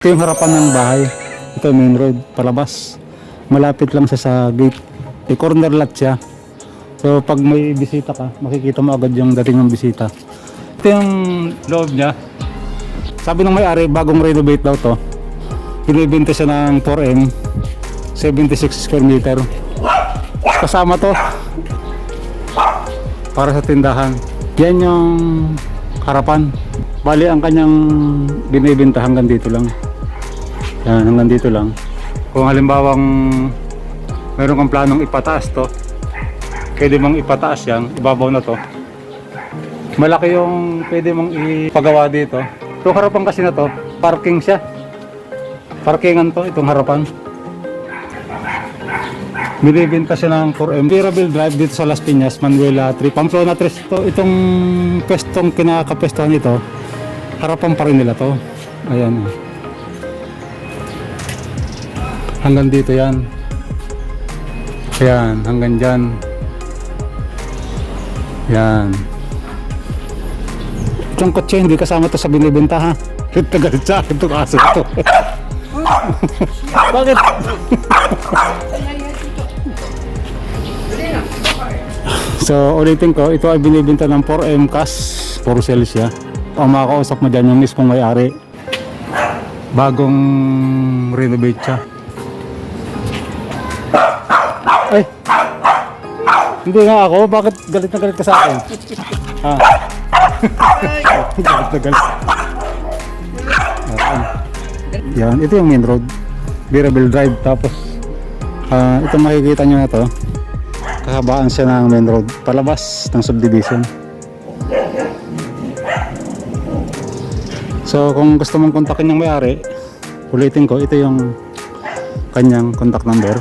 Ito yung harapan ng bahay. Ito yung main road, palabas. Malapit lang siya sa gate. Corner lot siya. So pag may bisita ka, makikita mo agad yung dating ng bisita. Ito yung loob niya. Sabi ng may-ari, bagong renovate daw to. Binibenta siya ng 4M, 76 square meter. Kasama to para sa tindahan. Yan yung harapan. Bali ang kanyang binibenta hanggang dito lang. Yan, hanggang dito lang. Kung halimbawang meron kang planong ipataas to, pwede mong ipataas yan, ibabaw na to. Malaki yung pwede mong ipagawa dito. Itong harapan kasi na to, parking siya. Parkingan to, itong harapan. Binibenta siya ng 4M. Virabel Drive dito sa Las Piñas, Manuela 3, Pamplona 3. Itong pwestong kinakapestuhan nito, harapan pa rin nila to. Ayan. Hanggang dito yan. Ayan, hanggang dyan. Yan. Itong kotse hindi kasama to sa binibenta ha. Galit sa akin itong aso ito. Bakit? So ulitin ko, ito ay binibenta ng 4M cash, for sale siya. Ang makakausap mo dyan yung mismong may-ari. Bagong renovate siya. Ay! Hindi nga ako, bakit galit na galit ka sa akin? Ha? Galit na galit. Yan, ito yung main road. Virabel Drive. Tapos ito makikita nyo na to. Kahabaan siya ng main road. Palabas ng subdivision. So kung gusto mong kontakin yung may-ari, ulitin ko, ito yung kanyang contact number.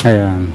Ayan.